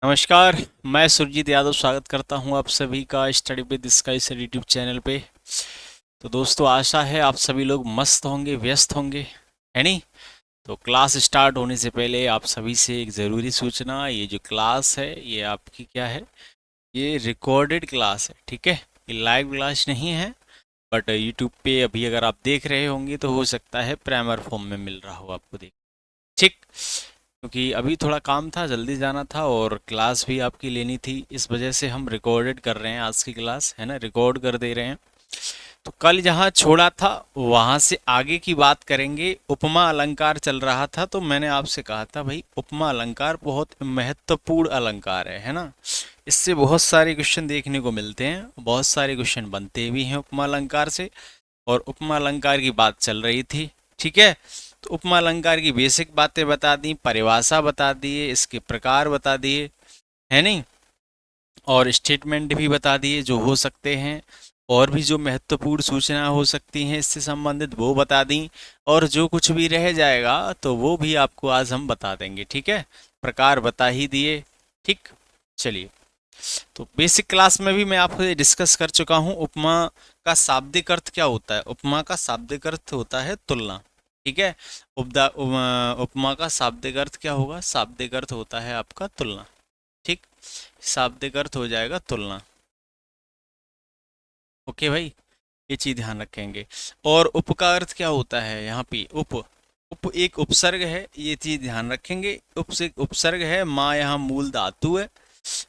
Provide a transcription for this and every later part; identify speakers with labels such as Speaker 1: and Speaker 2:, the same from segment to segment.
Speaker 1: नमस्कार। मैं सुरजीत यादव स्वागत करता हूं आप सभी का study with sky sir YouTube channel पे। तो दोस्तों, आशा है आप सभी लोग मस्त होंगे, व्यस्त होंगे, है नहीं? तो क्लास स्टार्ट होने से पहले आप सभी से एक ज़रूरी सूचना, ये जो क्लास है ये आपकी क्या है, ये रिकॉर्डेड क्लास है, ठीक है? ये लाइव क्लास नहीं है। बट यूट्यूब पे अभी अगर आप देख रहे होंगे तो हो सकता है प्राइमर फॉर्म में मिल रहा हो आपको देख, ठीक? क्योंकि अभी थोड़ा काम था, जल्दी जाना था और क्लास भी आपकी लेनी थी, इस वजह से हम रिकॉर्डेड कर रहे हैं आज की क्लास, है ना? रिकॉर्ड कर दे रहे हैं। तो कल जहाँ छोड़ा था वहाँ से आगे की बात करेंगे। उपमा अलंकार चल रहा था, तो मैंने आपसे कहा था भाई उपमा अलंकार बहुत महत्वपूर्ण अलंकार है ना? इससे बहुत सारे क्वेश्चन देखने को मिलते हैं, बहुत सारे क्वेश्चन बनते भी हैं उपमा अलंकार से। और उपमा अलंकार की बात चल रही थी, ठीक है? तो उपमा अलंकार की बेसिक बातें बता दी, परिभाषा बता दिए, इसके प्रकार बता दिए, है नहीं? और स्टेटमेंट भी बता दिए जो हो सकते हैं, और भी जो महत्वपूर्ण सूचना हो सकती हैं इससे संबंधित वो बता दी। और जो कुछ भी रह जाएगा तो वो भी आपको आज हम बता देंगे, ठीक है? प्रकार बता ही दिए, ठीक? चलिए, तो बेसिक क्लास में भी मैं आपसे डिस्कस कर चुका हूँ उपमा का शाब्दिक अर्थ क्या होता है। उपमा का शाब्दिक अर्थ होता है तुलना, ठीक है? उपमा का शाब्दिक अर्थ क्या होगा? शाब्दिक अर्थ होता है आपका तुलना, ठीक? शाब्दिक अर्थ हो जाएगा तुलना। ओके भाई, ये चीज ध्यान रखेंगे। और उप का अर्थ क्या होता है? यहाँ पे उप, उप एक उपसर्ग है, ये चीज ध्यान रखेंगे। उप से उपसर्ग है, माँ यहाँ मूल धातु है।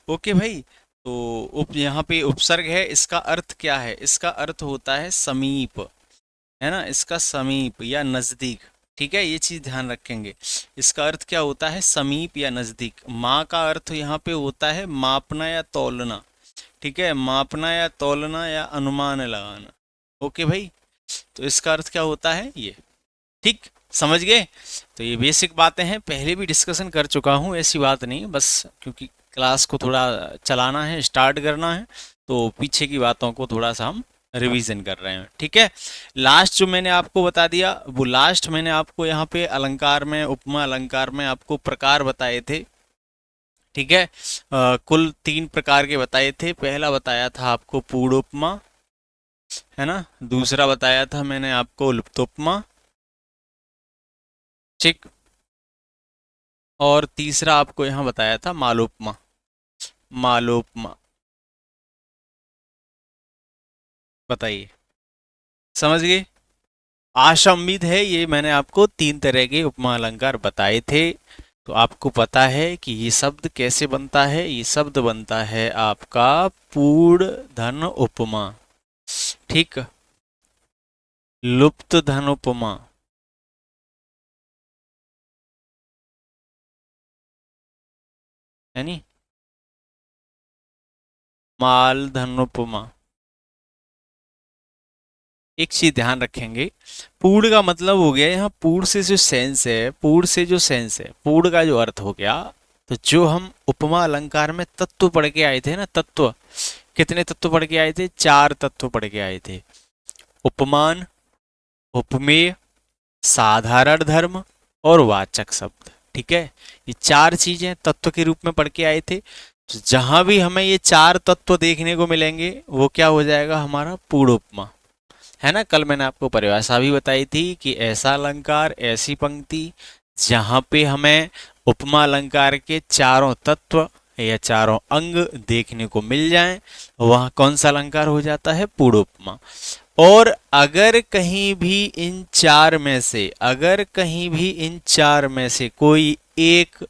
Speaker 1: ओके भाई, तो उप यहाँ पे उपसर्ग है, इसका अर्थ क्या है? इसका अर्थ होता है समीप, है ना? इसका समीप या नजदीक, ठीक है? ये चीज ध्यान रखेंगे। इसका अर्थ क्या होता है? समीप या नजदीक। माँ का अर्थ यहाँ पे होता है मापना या तौलना, ठीक है? मापना या तौलना या अनुमान लगाना। ओके भाई, तो इसका अर्थ क्या होता है ये, ठीक? समझ गए? तो ये बेसिक बातें हैं, पहले भी डिस्कशन कर चुका हूँ, ऐसी बात नहीं, बस क्योंकि क्लास को थोड़ा चलाना है, स्टार्ट करना है, तो पीछे की बातों को थोड़ा सा हम रिवीजन कर रहे हैं, ठीक है? लास्ट जो मैंने आपको बता दिया, वो लास्ट मैंने आपको यहाँ पे अलंकार में, उपमा अलंकार में आपको प्रकार बताए थे, ठीक है? कुल 3 प्रकार के बताए थे। पहला बताया था आपको पूर्णोपमा, है ना? दूसरा बताया था मैंने आपको लुप्तोपमा, ठीक? और तीसरा आपको यहाँ बताया था मालोपमा, मालोपमा। बताइए, समझ गए? आशा उम्मीद है ये मैंने आपको 3 तरह के उपमा अलंकार बताए थे, तो आपको पता है कि ये शब्द कैसे बनता है। ये शब्द बनता है आपका पूर्ण धन उपमा, ठीक? लुप्त धन उपमा, यानी माल धन उपमा। एक चीज ध्यान रखेंगे, पूर्ण का मतलब हो गया यहाँ, पूर्ण से जो सेंस है, पूर्ण से जो सेंस है, पूर्ण का जो अर्थ हो गया। तो जो हम उपमा अलंकार में तत्व पढ़ के आए थे ना, तत्व, कितने तत्व पढ़ के आए थे? 4 तत्व पढ़ के आए थे। उपमान, उपमेय, साधारण धर्म और वाचक शब्द, ठीक है? ये 4 चीजें तत्व के रूप में पढ़ के आए थे। तो जहां भी हमें ये 4 तत्व देखने को मिलेंगे वो क्या हो जाएगा? हमारा पूर्ण उपमा, है ना? कल मैंने आपको परिभाषा भी बताई थी कि ऐसा अलंकार, ऐसी पंक्ति जहां पे हमें उपमा अलंकार के चारों तत्व या चारों अंग देखने को मिल जाएं, वह कौन सा अलंकार हो जाता है? पूर्ण उपमा। और अगर कहीं भी इन 4 में से, अगर कहीं भी इन 4 में से कोई एक,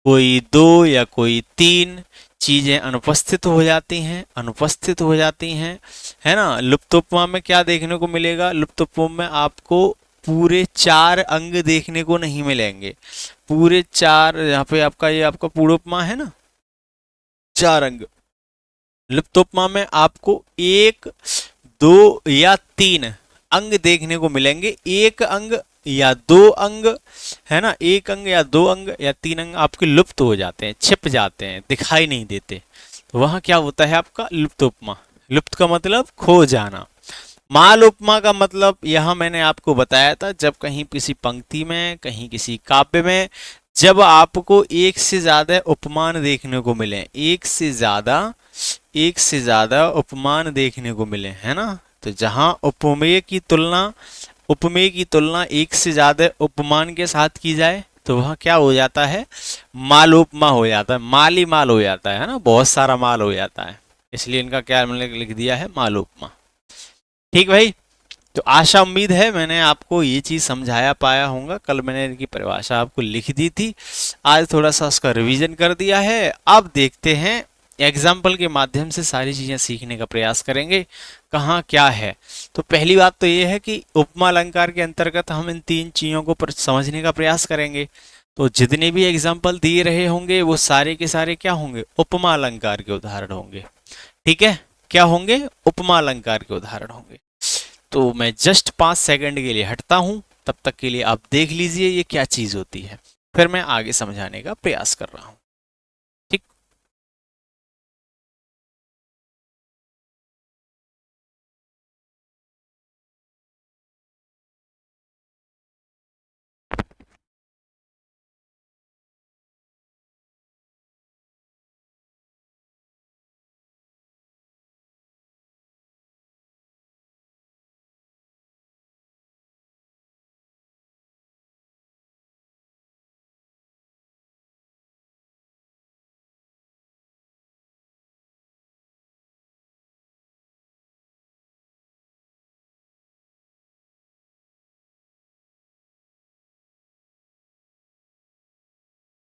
Speaker 1: कोई 2 या कोई 3 चीजें अनुपस्थित हो जाती हैं, अनुपस्थित हो जाती हैं, है ना? लुप्तोपमा में क्या देखने को मिलेगा? लुप्तोपमा में आपको पूरे 4 अंग देखने को नहीं मिलेंगे। पूरे 4, यहाँ पे आपका ये आपका पूर्णोपमा है ना, 4 अंग। लुप्तोपमा में आपको 1, 2 या 3 अंग देखने को मिलेंगे। एक अंग या 2 अंग, है ना? एक अंग या 2 अंग या 3 अंग आपके लुप्त हो जाते हैं, छिप जाते हैं, दिखाई नहीं देते। तो वहां क्या होता है? आपका लुप्त उपमा। लुप्त का मतलब खो जाना। माल उपमा का मतलब यहां मैंने आपको बताया था, जब कहीं किसी पंक्ति में, कहीं किसी काव्य में जब आपको एक से ज्यादा उपमान देखने को मिले, एक से ज्यादा उपमान देखने को मिले, है ना, तो जहां उपमेय की तुलना एक से ज्यादा उपमान के साथ की जाए तो वह क्या हो जाता है, मालोपमा हो जाता है, माल ही माल हो जाता है ना, बहुत सारा माल हो जाता है, इसलिए इनका क्या मैंने लिख दिया है, मालोपमा। ठीक भाई, तो आशा उम्मीद है मैंने आपको ये चीज समझाया पाया होगा। कल मैंने इनकी परिभाषा आपको लिख दी थी, आज थोड़ा सा उसका रिवीजन कर दिया है। अब देखते हैं, एग्जाम्पल के माध्यम से सारी चीजें सीखने का प्रयास करेंगे, कहाँ क्या है। तो पहली बात तो ये है कि उपमा अलंकार के अंतर्गत हम इन तीन चीजों को समझने का प्रयास करेंगे। तो जितने भी एग्जाम्पल दिए रहे होंगे वो सारे के सारे क्या होंगे, उपमा अलंकार के उदाहरण होंगे। ठीक है, क्या होंगे, उपमा अलंकार के उदाहरण होंगे। तो मैं जस्ट 5 सेकंड के लिए हटता हूं, तब तक के लिए आप देख लीजिए ये क्या चीज होती है, फिर मैं आगे समझाने का प्रयास कर रहा हूं। ठीक,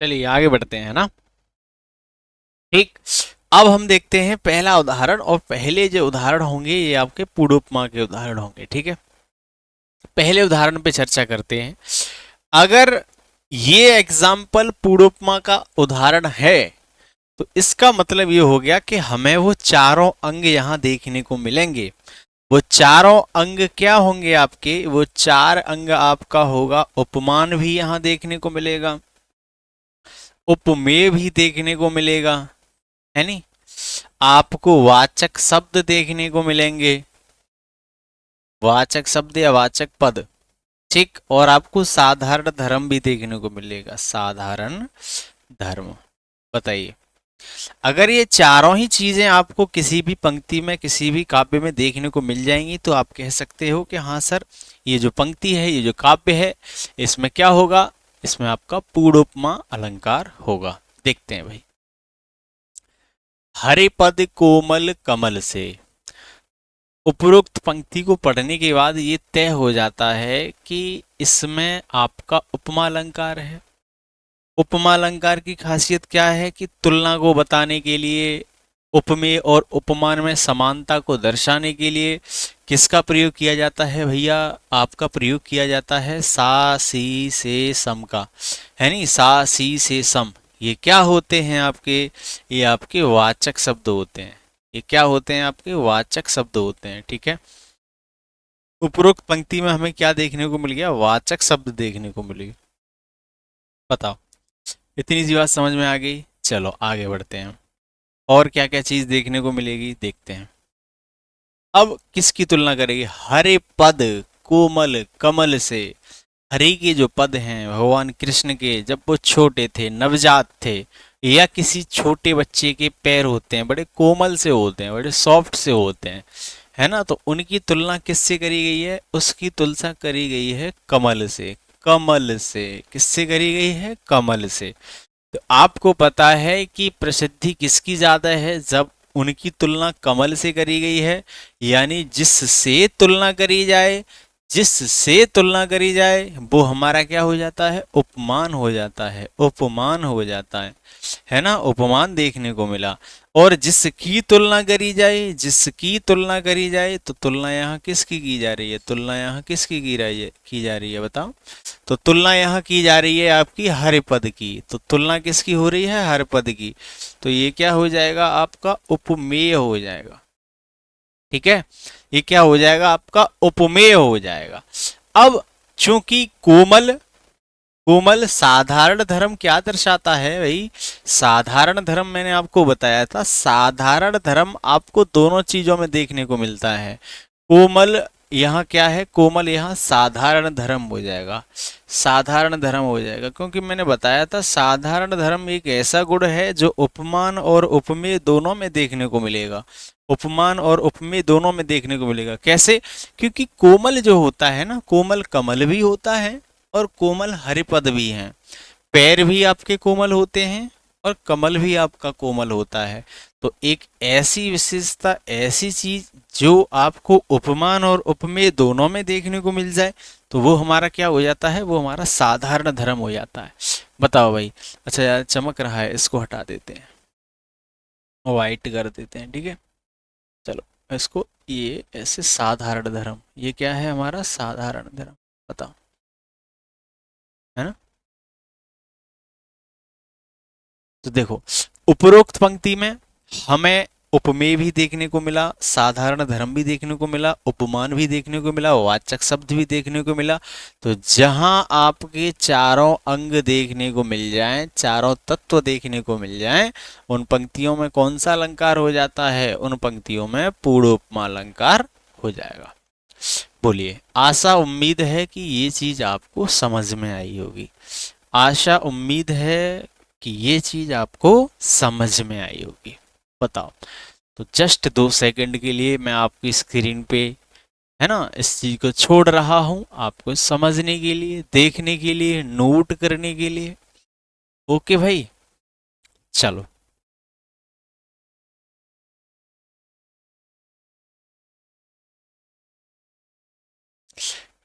Speaker 1: चलिए आगे बढ़ते हैं ना। ठीक, अब हम देखते हैं पहला उदाहरण, और पहले जो उदाहरण होंगे ये आपके पूर्वोपमा के उदाहरण होंगे। ठीक है, पहले उदाहरण पे चर्चा करते हैं। अगर ये एग्जाम्पल पूर्वोपमा का उदाहरण है तो इसका मतलब ये हो गया कि हमें वो चारों अंग यहां देखने को मिलेंगे। वो चारों अंग क्या होंगे आपके, वो चार अंग आपका होगा, उपमान भी यहां देखने को मिलेगा, उपमेय भी देखने को मिलेगा, है नहीं, आपको वाचक शब्द देखने को मिलेंगे, वाचक शब्द या वाचक पद। ठीक, और आपको साधारण धर्म भी देखने को मिलेगा, साधारण धर्म। बताइए, अगर ये चारों ही चीजें आपको किसी भी पंक्ति में, किसी भी काव्य में देखने को मिल जाएंगी तो आप कह सकते हो कि हाँ सर, ये जो पंक्ति है, ये जो काव्य है, इसमें क्या होगा, इसमें आपका पूर्वोपमा अलंकार होगा। देखते हैं भाई, हरे पद कोमल कमल से, उपरोक्त पंक्ति को पढ़ने के बाद ये तय हो जाता है कि इसमें आपका उपमा अलंकार है। उपमा अलंकार की खासियत क्या है कि तुलना को बताने के लिए, उपमेय और उपमान में समानता को दर्शाने के लिए किसका प्रयोग किया जाता है भैया, आपका प्रयोग किया जाता है सा सी से सम का, है नहीं, सा सी से सम। ये क्या होते हैं आपके, ये आपके वाचक शब्द होते हैं, ये क्या होते हैं, आपके वाचक शब्द होते हैं। ठीक है, उपरोक्त पंक्ति में हमें क्या देखने को मिल गया, वाचक शब्द देखने को मिल गया। बताओ, इतनी सी बात समझ में आ गई। चलो आगे बढ़ते हैं, और क्या क्या चीज देखने को मिलेगी देखते हैं। अब किसकी तुलना करेगी, हरे पद कोमल कमल से। हरि के जो पद हैं भगवान कृष्ण के, जब वो छोटे थे, नवजात थे, या किसी छोटे बच्चे के पैर होते हैं, बड़े कोमल से होते हैं, बड़े सॉफ्ट से होते हैं, है ना, तो उनकी तुलना किससे करी गई है, उसकी तुलना करी गई है कमल से। कमल से किससे करी गई है, कमल से। तो आपको पता है कि प्रसिद्धि किसकी ज्यादा है, जब उनकी तुलना कमल से करी गई है, यानी जिससे तुलना करी जाए, जिससे तुलना करी जाए वो हमारा क्या हो जाता है, उपमान हो जाता है, उपमान हो जाता है ना, उपमान देखने को मिला। और जिसकी तुलना करी जाए, जिसकी तुलना करी जाए, तो तुलना यहाँ किसकी की जा रही है, तुलना यहाँ किसकी की जा रही है बताओ। तो तुलना यहाँ की जा रही है आपकी हर पद की, तो तुलना किसकी हो रही है, हर पद की। तो ये क्या हो जाएगा, आपका उपमेय हो जाएगा। ठीक है, ये क्या हो जाएगा, आपका उपमेय हो जाएगा। अब चूंकि कोमल, कोमल साधारण धर्म क्या दर्शाता है भाई, साधारण धर्म मैंने आपको बताया था, साधारण धर्म आपको दोनों चीजों में देखने को मिलता है। कोमल यहाँ क्या है, कोमल यहाँ साधारण धर्म हो जाएगा, साधारण धर्म हो जाएगा, क्योंकि मैंने बताया था साधारण धर्म एक ऐसा गुण है जो उपमान और उपमेय दोनों में देखने को मिलेगा, उपमान और उपमेय दोनों में देखने को मिलेगा। कैसे? क्योंकि कोमल जो होता है ना, कोमल कमल भी होता है और कोमल हरिपद भी है, पैर भी आपके कोमल होते हैं और कमल भी आपका कोमल होता है। तो एक ऐसी विशेषता, ऐसी चीज जो आपको उपमान और उपमेय दोनों में देखने को मिल जाए, तो वो हमारा क्या हो जाता है, वो हमारा साधारण धर्म हो जाता है। बताओ भाई। अच्छा यार चमक रहा है, इसको हटा देते हैं, वाइट कर देते हैं, ठीक है। चलो इसको, ये ऐसे साधारण धर्म, ये क्या है हमारा साधारण धर्म, बताओ, है ना। तो देखो उपरोक्त पंक्ति में हमें उपमेय भी देखने को मिला, साधारण धर्म भी देखने को मिला, उपमान भी देखने को मिला, वाचक शब्द भी देखने को मिला। तो जहां आपके चारों अंग देखने को मिल जाएं, चारों तत्व देखने को मिल जाएं, उन पंक्तियों में कौन सा अलंकार हो जाता है, उन पंक्तियों में पूर्वोपमा अलंकार हो जाएगा। बोलिए। आशा उम्मीद है कि ये चीज आपको समझ में आई होगी, आशा उम्मीद है कि ये चीज आपको समझ में आई होगी। बताओ। तो जस्ट 2 सेकंड के लिए मैं आपकी स्क्रीन पे, है ना, इस चीज को छोड़ रहा हूं आपको समझने के लिए, देखने के लिए, नोट करने के लिए। ओके भाई, चलो।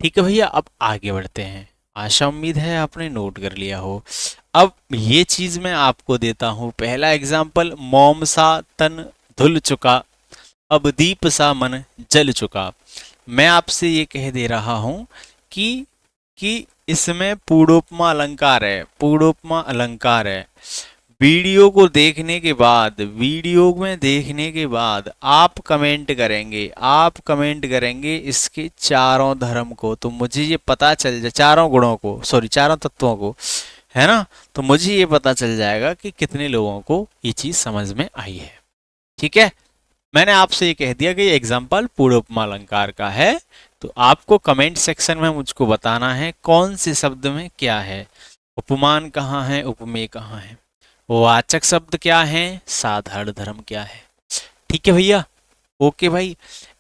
Speaker 1: ठीक है भैया, अब आगे बढ़ते हैं। आशा उम्मीद है आपने नोट कर लिया हो। अब ये चीज मैं आपको देता हूं, पहला एग्जाम्पल, मोम सा तन धुल चुका, अब दीप सा मन जल चुका। मैं आपसे ये कह दे रहा हूं कि इसमें पूर्वोपमा अलंकार है, पूर्वोपमा अलंकार है। वीडियो को देखने के बाद, वीडियो में देखने के बाद आप कमेंट करेंगे, आप कमेंट करेंगे इसके चारों धर्म को, तो मुझे ये पता चल जाए, चारों गुणों को, सॉरी चारों तत्वों को, है ना, तो मुझे ये पता चल जाएगा कि कितने लोगों को ये चीज समझ में आई है। ठीक है, मैंने आपसे ये कह दिया कि ये एग्जाम्पल पूर्वोपमा अलंकार का है। तो आपको कमेंट सेक्शन में मुझको बताना है कौन से शब्द में क्या है, उपमान कहाँ है, उपमेय कहाँ है, वाचक शब्द क्या है, साधारण धर्म क्या है। ठीक है भैया, ओके भाई।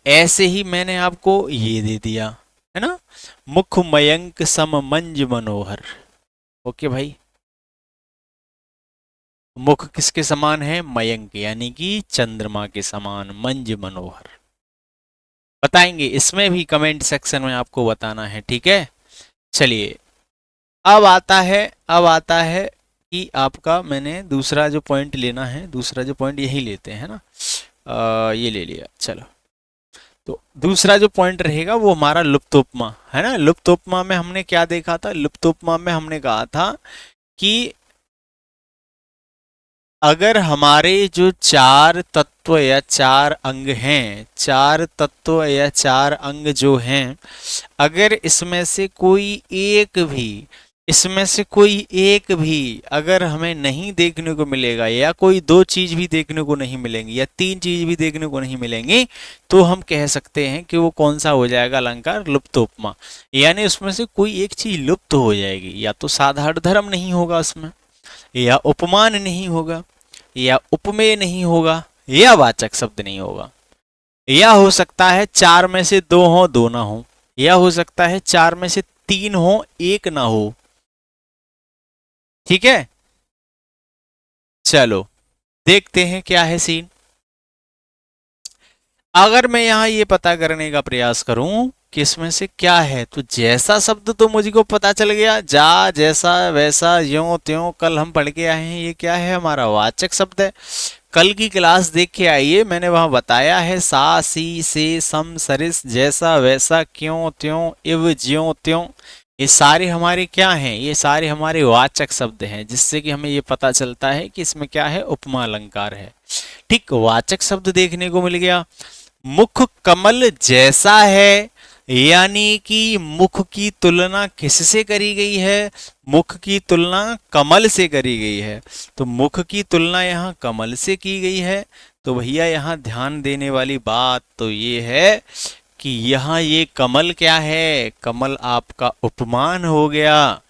Speaker 1: ऐसे ही मैंने आपको ये दे दिया, है ना, मुख मयंक सम मंज मनोहर। ओके भाई, मुख किसके समान है, मयंक यानी कि चंद्रमा के समान, मंज मनोहर। बताएंगे इसमें भी, कमेंट सेक्शन में आपको बताना है। ठीक है, चलिए। अब आता है, अब आता है कि आपका, मैंने दूसरा जो पॉइंट लेना है, दूसरा जो पॉइंट यही लेते हैं ना, ये ले लिया, चलो। तो दूसरा जो पॉइंट रहेगा वो हमारा लुप्तोपमा है ना। लुप्तोपमा में हमने क्या देखा था, लुप्तोपमा में हमने कहा था कि अगर हमारे जो चार तत्व या चार अंग हैं, चार तत्व या चार अंग जो हैं, अगर इसमें से कोई एक भी, इसमें से कोई एक भी अगर हमें नहीं देखने को मिलेगा, या कोई 2 चीज भी देखने को नहीं मिलेंगी, या 3 चीज भी देखने को नहीं मिलेंगी, तो हम कह सकते हैं कि वो कौन सा हो जाएगा अलंकार, लुप्तोपमा। यानी उसमें से कोई एक चीज लुप्त हो जाएगी, या तो साधारण धर्म नहीं होगा उसमें, या उपमान नहीं होगा, या उपमेय नहीं होगा, या वाचक शब्द नहीं होगा। या हो सकता है 4 में से 2 हो, 2 ना हो, या हो सकता है 4 में से 3 हो, 1 ना हो। ठीक है, चलो देखते हैं क्या है सीन। अगर मैं यहां ये पता करने का प्रयास करूं कि इसमें से क्या है, तो जैसा शब्द तो मुझको पता चल गया, जा जैसा वैसा यों त्यों, कल हम पढ़ के आए हैं, ये क्या है, हमारा वाचक शब्द है। कल की क्लास देख के आइए, मैंने वहां बताया है, सा सी से सम सरिस, जैसा वैसा, क्यों त्यों, इव ज्यों त्यों, ये सारे हमारे क्या हैं, ये सारे हमारे वाचक शब्द हैं, जिससे कि हमें ये पता चलता है कि इसमें क्या है, उपमा अलंकार है। ठीक, वाचक शब्द देखने को मिल गया। मुख कमल जैसा है, यानी कि मुख की तुलना किससे करी गई है, मुख की तुलना कमल से करी गई है। तो मुख की तुलना यहाँ कमल से की गई है। तो भैया यहाँ ध्यान देने वाली बात तो ये है कि यहाँ ये कमल क्या है, कमल आपका उपमान हो गया,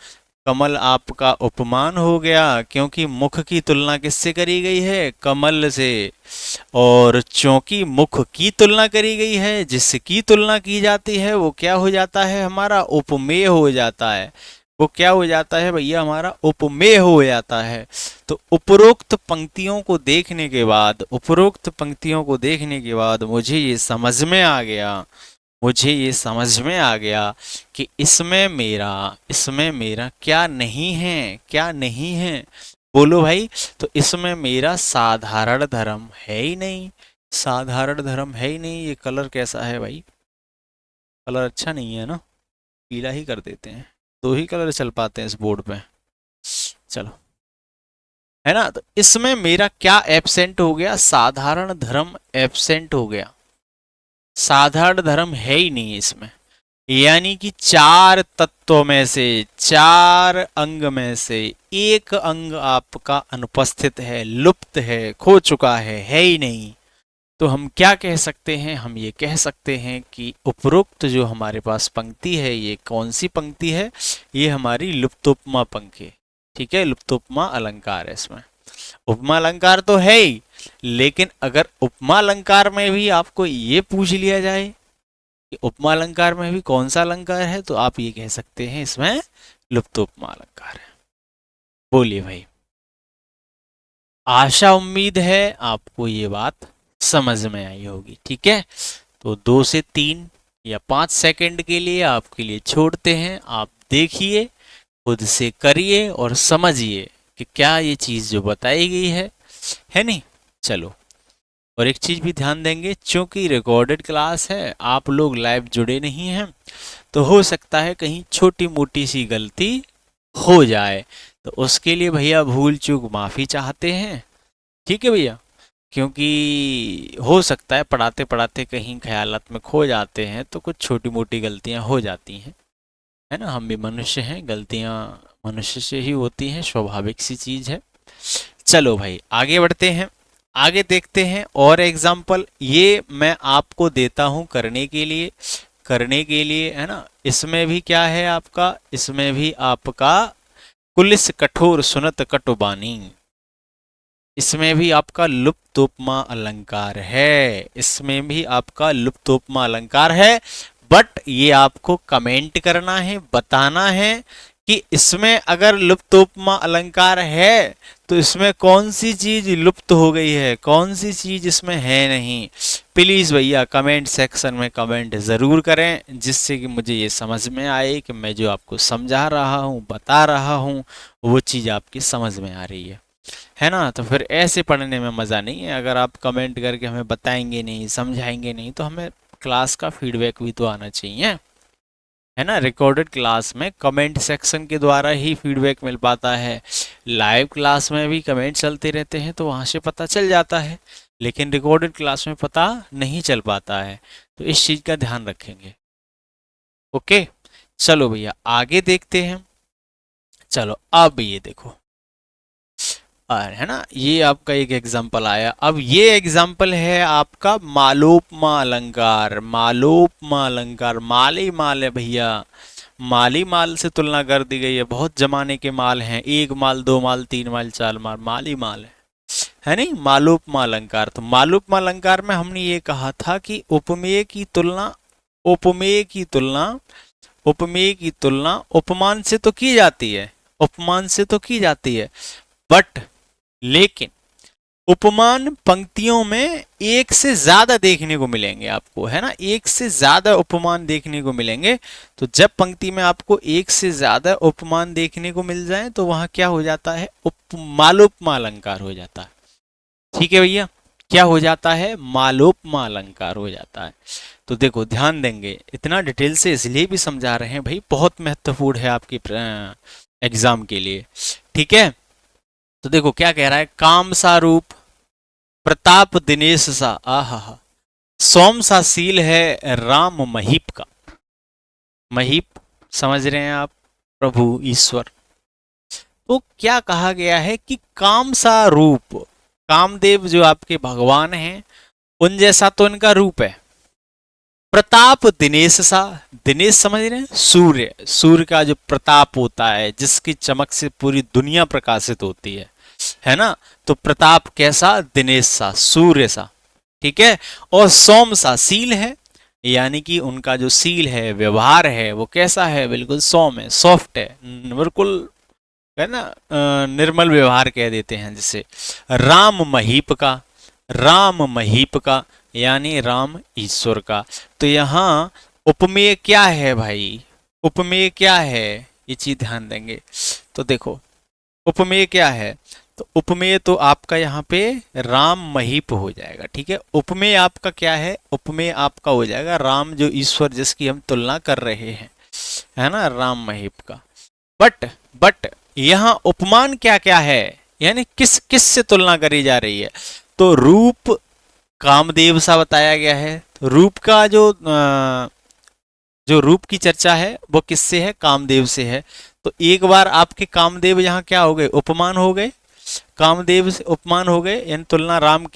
Speaker 1: कमल आपका उपमान हो गया, क्योंकि मुख की तुलना किससे करी गई है, कमल से। और चूंकि मुख की तुलना करी गई है, जिसकी तुलना की जाती है वो क्या हो जाता है, हमारा उपमेय हो जाता है। वो क्या हो जाता है भैया, हमारा उपमेय हो जाता है। तो उपरोक्त पंक्तियों को देखने के बाद, उपरोक्त पंक्तियों को देखने के बाद मुझे ये समझ में आ गया, मुझे ये समझ में आ गया कि इसमें मेरा क्या नहीं है, क्या नहीं है, बोलो भाई। तो इसमें मेरा साधारण धर्म है ही नहीं, साधारण धर्म है ही नहीं। ये कलर कैसा है भाई, कलर अच्छा नहीं है ना, पीला ही कर देते हैं, दो ही कलर चल पाते हैं इस बोर्ड पे, चलो, है ना। तो इसमें मेरा क्या एब्सेंट हो गया, साधारण धर्म एब्सेंट हो गया, साधारण धर्म है ही नहीं इसमें। यानी कि चार तत्वों में से, चार अंग में से एक अंग आपका अनुपस्थित है, लुप्त है, खो चुका है ही नहीं। तो हम क्या कह सकते हैं, हम ये कह सकते हैं कि उपरोक्त जो हमारे पास पंक्ति है, ये कौन सी पंक्ति है, ये हमारी लुप्तोपमा पंक्ति है। ठीक है, लुप्तोपमा अलंकार है इसमें। उपमा अलंकार तो है ही, लेकिन अगर उपमा अलंकार में भी आपको ये पूछ लिया जाए कि उपमा अलंकार में भी कौन सा अलंकार है, तो आप ये कह सकते हैं इसमें लुप्तोपमा अलंकार है। बोलिए भाई, आशा उम्मीद है आपको ये बात समझ में आई होगी। ठीक है, तो 2 से 3 या 5 सेकंड के लिए आपके लिए छोड़ते हैं, आप देखिए, खुद से करिए और समझिए कि क्या ये चीज जो बताई गई है नहीं। चलो, और एक चीज भी ध्यान देंगे, चूंकि रिकॉर्डेड क्लास है, आप लोग लाइव जुड़े नहीं हैं, तो हो सकता है कहीं छोटी मोटी सी गलती हो जाए, तो उसके लिए भैया भूल चूक माफी चाहते हैं। ठीक है भैया, क्योंकि हो सकता है पढ़ाते पढ़ाते कहीं ख्यालात में खो जाते हैं, तो कुछ छोटी मोटी गलतियां हो जाती हैं, है ना। हम भी मनुष्य हैं, गलतियां मनुष्य से ही होती हैं, स्वाभाविक सी चीज है। चलो भाई, आगे बढ़ते हैं, आगे देखते हैं और एग्जाम्पल ये मैं आपको देता हूं करने के लिए, करने के लिए, है ना। इसमें भी क्या है आपका, इसमें भी आपका कुलिस कठोर सुनत कटुबानी, इसमें भी आपका लुप्तोपमा अलंकार है, इसमें भी आपका लुप्तोपमा अलंकार है। बट ये आपको कमेंट करना है, बताना है कि इसमें अगर लुप्तोपमा अलंकार है तो इसमें कौन सी चीज लुप्त हो गई है, कौन सी चीज इसमें है नहीं। प्लीज भैया कमेंट सेक्शन में कमेंट जरूर करें, जिससे कि मुझे ये समझ में आए कि मैं जो आपको समझा रहा हूँ, बता रहा हूँ, वो चीज आपकी समझ में आ रही है ना। तो फिर ऐसे पढ़ने में मज़ा नहीं है, अगर आप कमेंट करके हमें बताएंगे नहीं, समझाएंगे नहीं, तो हमें क्लास का फीडबैक भी तो आना चाहिए, है ना। रिकॉर्डेड क्लास में कमेंट सेक्शन के द्वारा ही फीडबैक मिल पाता है, लाइव क्लास में भी कमेंट चलते रहते हैं तो वहाँ से पता चल जाता है, लेकिन रिकॉर्डेड क्लास में पता नहीं चल पाता है, तो इस चीज़ का ध्यान रखेंगे। ओके, चलो भैया आगे देखते हैं। चलो अब ये देखो, और है ना, ये आपका एक एग्जाम्पल आया। अब ये एग्जाम्पल है आपका मालोपमा अलंकार, मालोपमा अलंकार, माल ही माल है भैया, माल ही माल से तुलना कर दी गई है, बहुत जमाने के माल हैं, 1 माल 2 माल 3 माल 4 माल, माल ही माल है नहीं। मालोपमा अलंकार, तो मालोपमा अलंकार में हमने ये कहा था कि उपमेय की तुलना, उपमेय की तुलना, उपमेय की तुलना उपमान से तो की जाती है, उपमान से तो की जाती है, बट लेकिन उपमान पंक्तियों में एक से ज्यादा देखने को मिलेंगे आपको, है ना, एक से ज्यादा उपमान देखने को मिलेंगे। तो जब पंक्ति में आपको एक से ज्यादा उपमान देखने को मिल जाए तो वहां क्या हो जाता है, मालोपमा अलंकार हो जाता है। ठीक है भैया, क्या हो जाता है, मालोपमा अलंकार हो जाता है। तो देखो ध्यान देंगे, इतना डिटेल से इसलिए भी समझा रहे हैं भाई, बहुत महत्वपूर्ण है आपके एग्जाम के लिए। ठीक है, तो देखो क्या कह रहा है, काम सा रूप, प्रताप दिनेश सा, आहा, सोम सा सील है राम महीप का। महीप समझ रहे हैं आप, प्रभु ईश्वर। तो क्या कहा गया है कि काम सा रूप, कामदेव जो आपके भगवान हैं, उन जैसा तो इनका रूप है, प्रताप दिनेश सा, दिनेश समझ रहे हैं, सूर्य, सूर्य का जो प्रताप होता है, जिसकी चमक से पूरी दुनिया प्रकाशित होती है ना। तो प्रताप कैसा, दिनेश सा, सूर्य सा, ठीक है। और सौम सा, सील है, यानी कि उनका जो सील है, व्यवहार है, वो कैसा है, बिल्कुल सौम है, सॉफ्ट है, बिल्कुल, है ना, निर्मल व्यवहार कह देते हैं जिसे। राम महीप का, राम महीप का यानी राम ईश्वर का। तो यहाँ उपमेय क्या है भाई, उपमेय क्या है, ये चीज ध्यान देंगे। तो देखो उपमेय क्या है, तो उपमेय तो आपका यहाँ पे राम महीप हो जाएगा, ठीक है। उपमेय आपका क्या है, उपमेय आपका हो जाएगा राम जो ईश्वर जिसकी हम तुलना कर रहे हैं, है ना, राम महीप का। बट यहाँ उपमान क्या क्या है, यानी किस किस से तुलना करी जा रही है। तो रूप कामदेव सा बताया गया है। तो रूप का जो रूप की चर्चा है वो किससे है, कामदेव से है। तो एक बार आपके कामदेव यहाँ क्या हो गए, उपमान हो गए, कामदेव से उपमान हो गए, यानी तुलना राम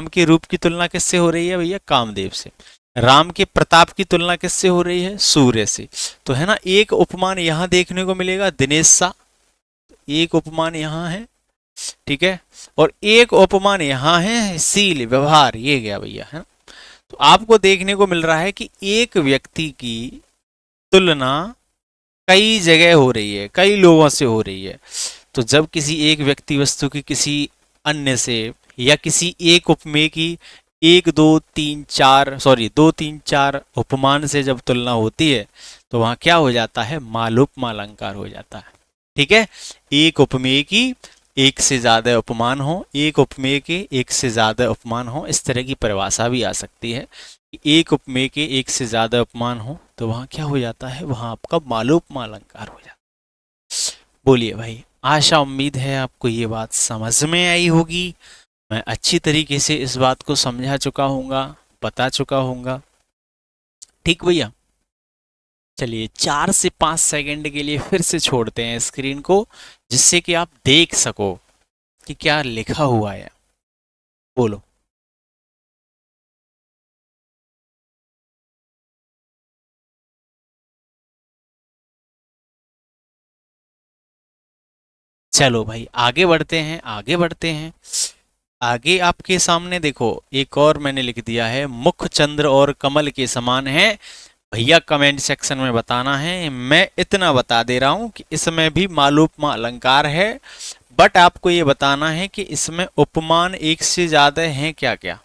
Speaker 1: के रूप की तुलना किससे हो रही है भैया, कामदेव से। राम के प्रताप की तुलना किससे हो रही है, सूर्य से। तो है ना, एक उपमान यहाँ देखने को मिलेगा दिनेश सा, एक उपमान यहाँ है, ठीक है। और एक उपमान यहाँ है सील, व्यवहार, ये गया भैया, है ना। तो आपको देखने को मिल रहा है कि एक व्यक्ति की तुलना कई जगह हो रही है, कई लोगों से हो रही है। तो जब किसी एक व्यक्ति वस्तु की किसी अन्य से, या किसी एक उपमेय की एक दो तीन चार, सॉरी, दो तीन चार उपमान से जब तुलना होती है, तो वहां क्या हो जाता है, मालोपमा अलंकार हो जाता है, ठीक है। एक उपमेय की एक से ज्यादा उपमान हो, एक उपमेय के एक से ज्यादा उपमान हो, इस तरह की परिभाषा भी आ सकती है कि एक उपमेय के एक से ज्यादा उपमान हो, तो वहां क्या हो जाता है, वहां आपका मालोपमा अलंकार हो जाता है। बोलिए भाई, आशा उम्मीद है आपको ये बात समझ में आई होगी। मैं अच्छी तरीके से इस बात को समझा चुका हूँगा, बता चुका हूँगा, ठीक भैया। चलिए 4 से 5 सेकंड के लिए फिर से छोड़ते हैं स्क्रीन को, जिससे कि आप देख सको कि क्या लिखा हुआ है। बोलो। चलो भाई आगे बढ़ते हैं, आगे बढ़ते हैं। आगे आपके सामने देखो, एक और मैंने लिख दिया है, मुख चंद्र और कमल के समान है। भैया कमेंट सेक्शन में बताना है। मैं इतना बता दे रहा हूं कि इसमें भी मालोपमा अलंकार है, बट आपको ये बताना है कि इसमें उपमान एक से ज्यादा हैं क्या क्या,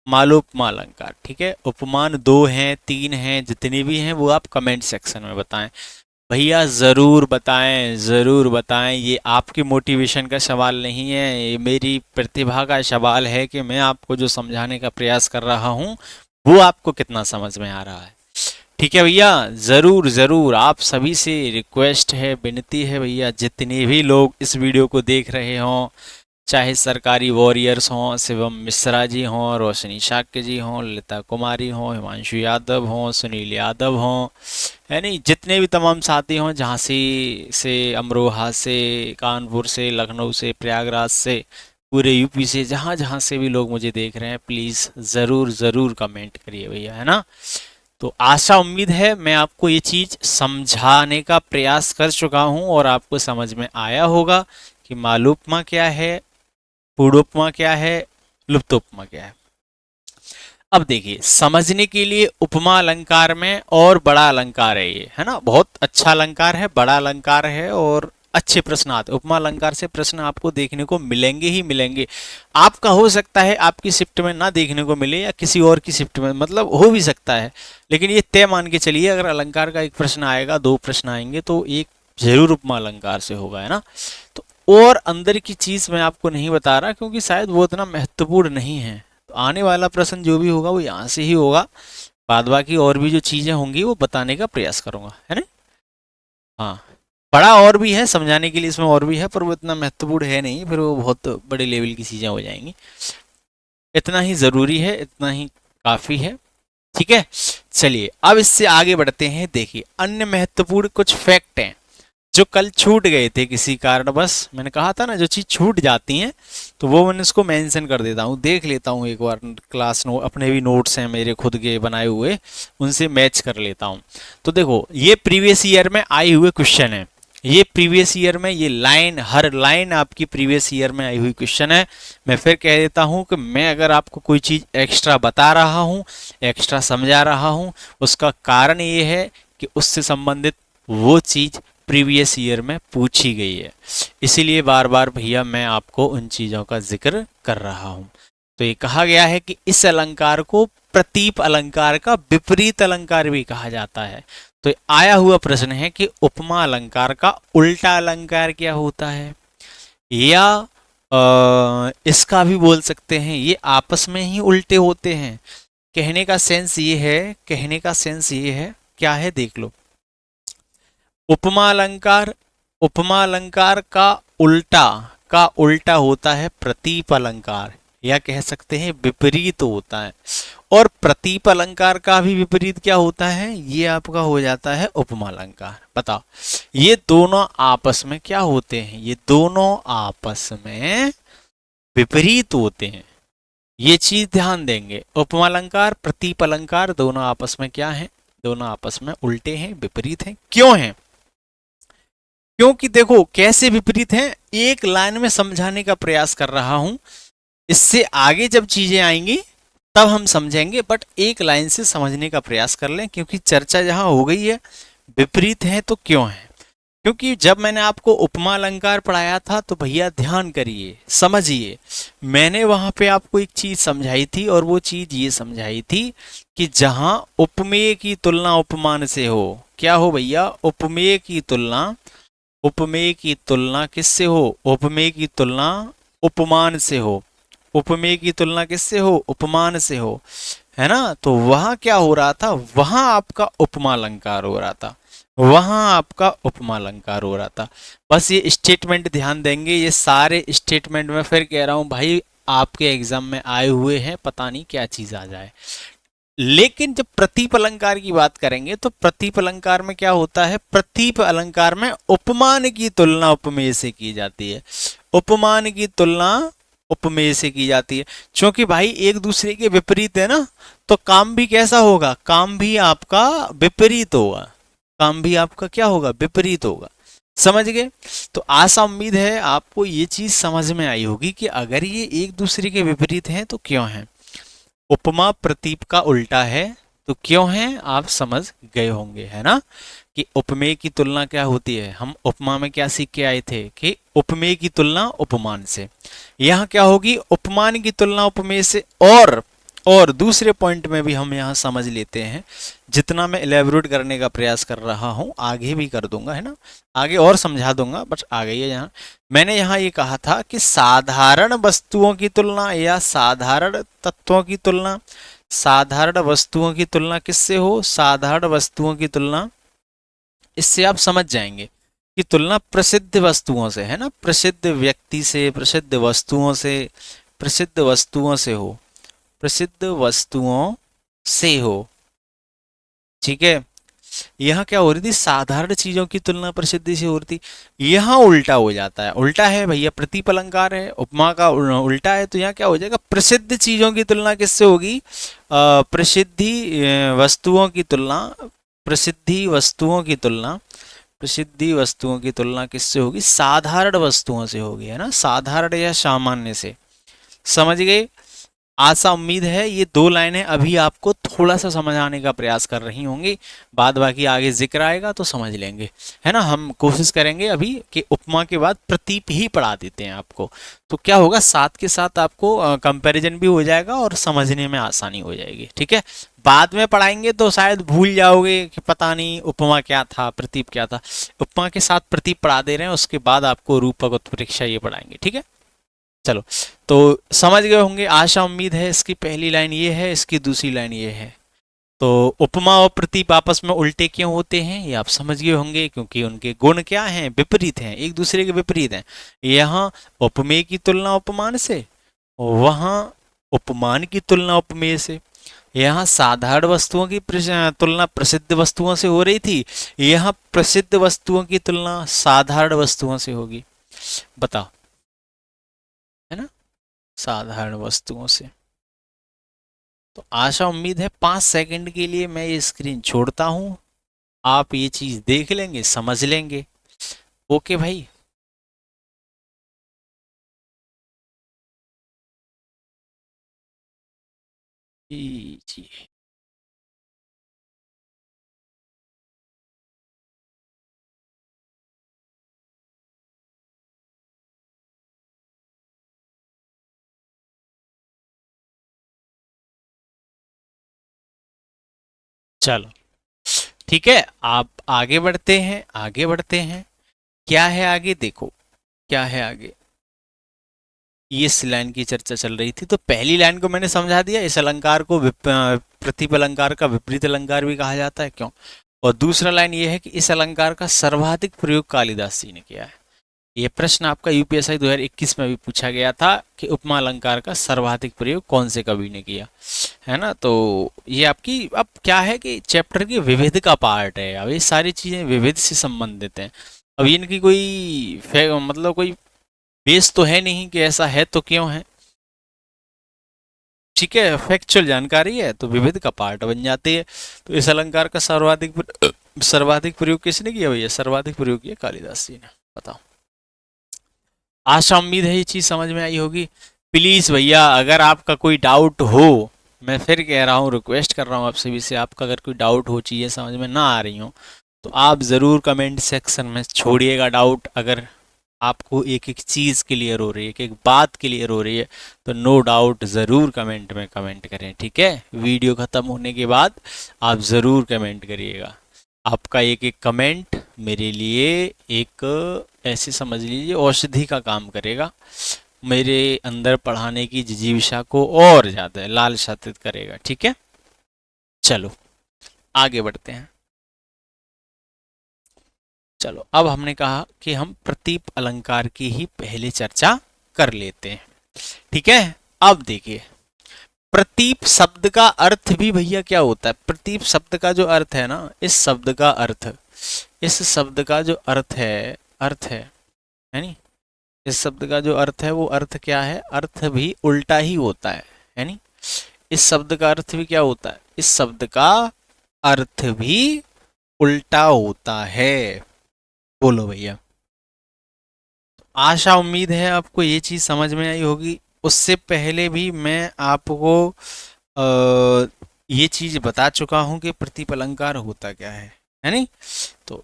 Speaker 1: मालोपमा अलंकार, ठीक है। उपमान 2 हैं, 3 हैं, जितने भी हैं वो आप कमेंट सेक्शन में बताएं भैया, ज़रूर बताएं, ज़रूर बताएं। ये आपकी मोटिवेशन का सवाल नहीं है, ये मेरी प्रतिभा का सवाल है कि मैं आपको जो समझाने का प्रयास कर रहा हूँ वो आपको कितना समझ में आ रहा है, ठीक है भैया। ज़रूर ज़रूर आप सभी से रिक्वेस्ट है, विनती है भैया, जितने भी लोग इस वीडियो को देख रहे हों, चाहे सरकारी वॉरियर्स हों, शिवम मिश्रा जी हों, रोशनी शाक्य जी हों, ललिता कुमारी हों, हिमांशु यादव हों, सुनील यादव हों, है नहीं, जितने भी तमाम साथी हों, झांसी से, अमरोहा से, कानपुर से, लखनऊ से, प्रयागराज से, पूरे यूपी से, जहाँ जहाँ से भी लोग मुझे देख रहे हैं, प्लीज़ ज़रूर ज़रूर कमेंट करिए भैया, है ना। तो आशा उम्मीद है मैं आपको ये चीज़ समझाने का प्रयास कर चुका हूँ और आपको समझ में आया होगा कि मालूपमा क्या है, पूर्णोपमा क्या है, लुप्तोपमा क्या है। अब देखिए, समझने के लिए उपमा अलंकार में और बड़ा अलंकार है ये, है ना, बहुत अच्छा अलंकार है, बड़ा अलंकार है और अच्छे प्रश्न आते हैं। उपमा अलंकार से प्रश्न आपको देखने को मिलेंगे ही मिलेंगे। आपका हो सकता है आपकी शिफ्ट में ना देखने को मिले, या किसी और की शिफ्ट में, मतलब हो भी सकता है, लेकिन ये तय मान के चलिए, अगर अलंकार का एक प्रश्न आएगा, 2 प्रश्न आएंगे, तो एक जरूर उपमा अलंकार से होगा, है ना। तो और अंदर की चीज मैं आपको नहीं बता रहा, क्योंकि शायद वो इतना महत्वपूर्ण नहीं है। तो आने वाला प्रश्न जो भी होगा वो यहाँ से ही होगा, बाद बाकी और भी जो चीजें होंगी वो बताने का प्रयास करूंगा, है ना। हाँ, बड़ा और भी है समझाने के लिए, इसमें और भी है, पर वो इतना महत्वपूर्ण है नहीं, फिर वो बहुत बड़े लेवल की चीजें हो जाएंगी। इतना ही जरूरी है, इतना ही काफी है, ठीक है। चलिए अब इससे आगे बढ़ते हैं। देखिए, अन्य महत्वपूर्ण कुछ फैक्ट हैं जो कल छूट गए थे किसी कारणवश, मैंने कहा था ना जो चीज़ छूट जाती हैं तो वो मैंने उसको मेंशन कर देता हूँ, देख लेता हूँ एक बार क्लास नोट, अपने भी नोट्स हैं मेरे खुद के बनाए हुए, उनसे मैच कर लेता हूँ। तो देखो ये प्रीवियस ईयर में आए हुए क्वेश्चन है, ये प्रीवियस ईयर में ये लाइन, हर लाइन आपकी प्रीवियस ईयर में आई हुई क्वेश्चन है। मैं फिर कह देता हूँ कि मैं अगर आपको कोई चीज़ एक्स्ट्रा बता रहा हूँ, एक्स्ट्रा समझा रहा हूँ, उसका कारण ये है कि उससे संबंधित वो चीज़ प्रीवियस ईयर में पूछी गई है, इसीलिए बार बार भैया मैं आपको उन चीज़ों का जिक्र कर रहा हूँ। तो ये कहा गया है कि इस अलंकार को प्रतीप अलंकार का विपरीत अलंकार भी कहा जाता है। तो आया हुआ प्रश्न है कि उपमा अलंकार का उल्टा अलंकार क्या होता है, या इसका भी बोल सकते हैं ये आपस में ही उल्टे होते हैं। कहने का सेंस ये है, कहने का सेंस ये है, क्या है देख लो। उपमा अलंकार, उपमा अलंकार का उल्टा होता है प्रतीप अलंकार, या कह सकते हैं विपरीत होता है। और प्रतीप अलंकार का भी विपरीत क्या होता है, ये आपका हो जाता है उपमा अलंकार। बताओ ये दोनों आपस में क्या होते हैं, ये दोनों आपस में विपरीत होते हैं, ये चीज ध्यान देंगे। उपमा अलंकार प्रतीप अलंकार दोनों आपस में क्या है, दोनों आपस में उल्टे हैं, विपरीत हैं। क्यों हैं, क्योंकि देखो कैसे विपरीत हैं, एक लाइन में समझाने का प्रयास कर रहा हूं, इससे आगे जब चीजें आएंगी तब हम समझेंगे, बट एक लाइन से समझने का प्रयास कर लें, क्योंकि चर्चा जहां हो गई है विपरीत है तो क्यों है। क्योंकि जब मैंने आपको उपमा अलंकार पढ़ाया था तो भैया ध्यान करिए, समझिए, मैंने वहां पे आपको एक चीज समझाई थी, और वो चीज ये समझाई थी कि जहां उपमेय की तुलना उपमान से हो, क्या हो भैया, उपमेय की तुलना, उपमेय की तुलना किससे हो, उपमेय की तुलना उपमान से हो, उपमेय की तुलना किससे हो, उपमान से हो, है ना। तो वहां क्या हो रहा था, वहां आपका उपमा अलंकार हो रहा था, वहां आपका उपमा अलंकार हो रहा था। बस ये स्टेटमेंट ध्यान देंगे, ये सारे स्टेटमेंट में फिर कह रहा हूं भाई आपके एग्जाम में आए हुए हैं, पता नहीं क्या चीज आ जाए। लेकिन जब प्रतीप अलंकार की बात करेंगे तो प्रतीप अलंकार में क्या होता है, प्रतीप अलंकार में उपमान की तुलना उपमेय से की जाती है, उपमान की तुलना उपमेय से की जाती है। क्योंकि भाई एक दूसरे के विपरीत है ना, तो काम भी कैसा होगा, काम भी आपका विपरीत होगा, काम भी आपका क्या होगा, विपरीत होगा। समझ गए। तो आशा उम्मीद है आपको ये चीज समझ में आई होगी कि अगर ये एक दूसरे के विपरीत हैं तो क्यों हैं, उपमा प्रतीप का उल्टा है तो क्यों है, आप समझ गए होंगे, है ना। कि उपमेय की तुलना क्या होती है, हम उपमा में क्या सीख के आए थे कि उपमेय की तुलना उपमान से, यहाँ क्या होगी, उपमान की तुलना उपमेय से। और दूसरे पॉइंट में भी हम यहाँ समझ लेते हैं, जितना मैं इलेबोरेट करने का प्रयास कर रहा हूँ आगे भी कर दूंगा, है ना, आगे और समझा दूंगा, बस आ गई है। यहाँ मैंने यहाँ ये कहा था कि साधारण वस्तुओं की तुलना या साधारण तत्वों की तुलना, साधारण वस्तुओं की तुलना किससे हो, साधारण वस्तुओं की तुलना, इससे आप समझ जाएंगे कि तुलना प्रसिद्ध वस्तुओं से, है ना, प्रसिद्ध व्यक्ति से, प्रसिद्ध वस्तुओं से, प्रसिद्ध वस्तुओं से हो, प्रसिद्ध वस्तुओं से हो, ठीक है। यहाँ क्या हो रही थी, साधारण चीजों की तुलना प्रसिद्धि से हो रही थी, यहाँ उल्टा हो जाता है, उल्टा है भैया, प्रतीप अलंकार है, उपमा का उल्टा है, तो यहाँ क्या हो जाएगा, प्रसिद्ध चीजों की तुलना किससे होगी, प्रसिद्धि वस्तुओं की तुलना, प्रसिद्धि वस्तुओं की तुलना, प्रसिद्धि वस्तुओं की तुलना किससे होगी, साधारण वस्तुओं से होगी, है ना, साधारण या सामान्य से। समझ गए। आशा उम्मीद है ये दो लाइनें अभी आपको थोड़ा सा समझाने का प्रयास कर रही होंगी, बाद बाकी आगे जिक्र आएगा तो समझ लेंगे, है ना। हम कोशिश करेंगे अभी कि उपमा के बाद प्रतीप ही पढ़ा देते हैं आपको, तो क्या होगा, साथ के साथ आपको कंपैरिजन भी हो जाएगा और समझने में आसानी हो जाएगी, ठीक है। बाद में पढ़ाएंगे तो शायद भूल जाओगे कि पता नहीं उपमा क्या था, प्रतीप क्या था। उपमा के साथ प्रतीप पढ़ा दे रहे हैं, उसके बाद आपको रूपक उत्प्रेक्षा ये पढ़ाएंगे, ठीक है। चलो, तो समझ गए होंगे, आशा उम्मीद है। इसकी पहली लाइन ये है, इसकी दूसरी लाइन ये है। तो उपमा और प्रतीप आपस में उल्टे क्यों होते हैं ये आप समझ गए होंगे, क्योंकि उनके गुण क्या हैं, विपरीत हैं, एक दूसरे के विपरीत हैं। यहाँ उपमेय की तुलना उपमान से, वहाँ उपमान की तुलना उपमेय से। यहाँ साधारण वस्तुओं की तुलना प्रसिद्ध वस्तुओं से हो रही थी, यहाँ प्रसिद्ध वस्तुओं की तुलना साधारण वस्तुओं से होगी। बताओ, है ना, साधारण वस्तुओं से। तो आशा उम्मीद है 5 सेकंड के लिए मैं ये स्क्रीन छोड़ता हूँ, आप ये चीज देख लेंगे, समझ लेंगे। ओके भाई। जी जी। चलो ठीक है, आप आगे बढ़ते हैं, आगे बढ़ते हैं। क्या है आगे, देखो क्या है आगे। ये इस लाइन की चर्चा चल रही थी, तो पहली लाइन को मैंने समझा दिया, इस अलंकार को प्रतीप अलंकार का विपरीत अलंकार भी कहा जाता है, क्यों। और दूसरा लाइन ये है कि इस अलंकार का सर्वाधिक प्रयोग कालिदास जी ने किया है। ये प्रश्न आपका यूपीएससी 2021 में भी पूछा गया था कि उपमा अलंकार का सर्वाधिक प्रयोग कौन से कवि ने किया, है ना। तो ये आपकी अब क्या है कि चैप्टर की विविध का पार्ट है, अब ये सारी चीजें विविध से संबंधित हैं। अब इनकी कोई मतलब कोई बेस तो है नहीं कि ऐसा है तो क्यों है, ठीक है, फैक्चुअल जानकारी है तो विविध का पार्ट बन जाती है। तो इस अलंकार का सर्वाधिक प्रयोग किसने किया भैया, सर्वाधिक प्रयोग किया कालिदास जी ने। बताओ, आशा उम्मीद है ये चीज समझ में आई होगी। प्लीज भैया अगर आपका कोई डाउट हो, मैं फिर कह रहा हूँ, रिक्वेस्ट कर रहा हूँ आप सभी से, आपका अगर कोई डाउट हो, चीजें समझ में ना आ रही हो, तो आप जरूर कमेंट सेक्शन में छोड़िएगा डाउट। अगर आपको एक एक चीज क्लियर हो रही है, एक एक बात क्लियर हो रही है, तो नो डाउट जरूर कमेंट में कमेंट करें, ठीक है। वीडियो खत्म होने के बाद आप जरूर कमेंट करिएगा। आपका एक एक कमेंट मेरे लिए एक, ऐसे समझ लीजिए, औषधि का काम करेगा, मेरे अंदर पढ़ाने की जिजीविषा को और ज्यादा लालसातित करेगा, ठीक है। चलो आगे बढ़ते हैं। चलो अब हमने कहा कि हम प्रतीप अलंकार की ही पहले चर्चा कर लेते हैं, ठीक है। अब देखिए, प्रतीप शब्द का अर्थ भी भैया क्या होता है। प्रतीप शब्द का जो अर्थ है ना, इस शब्द का अर्थ, इस शब्द का जो अर्थ है नी, इस शब्द का जो अर्थ है वो अर्थ क्या है, अर्थ भी उल्टा ही होता है नी। इस शब्द का अर्थ भी क्या होता है, इस शब्द का अर्थ भी उल्टा होता है। बोलो भैया। आशा उम्मीद है आपको ये चीज समझ में आई होगी। उससे पहले भी मैं आपको ये चीज बता चुका हूं कि प्रतीप अलंकार होता क्या है नहीं। तो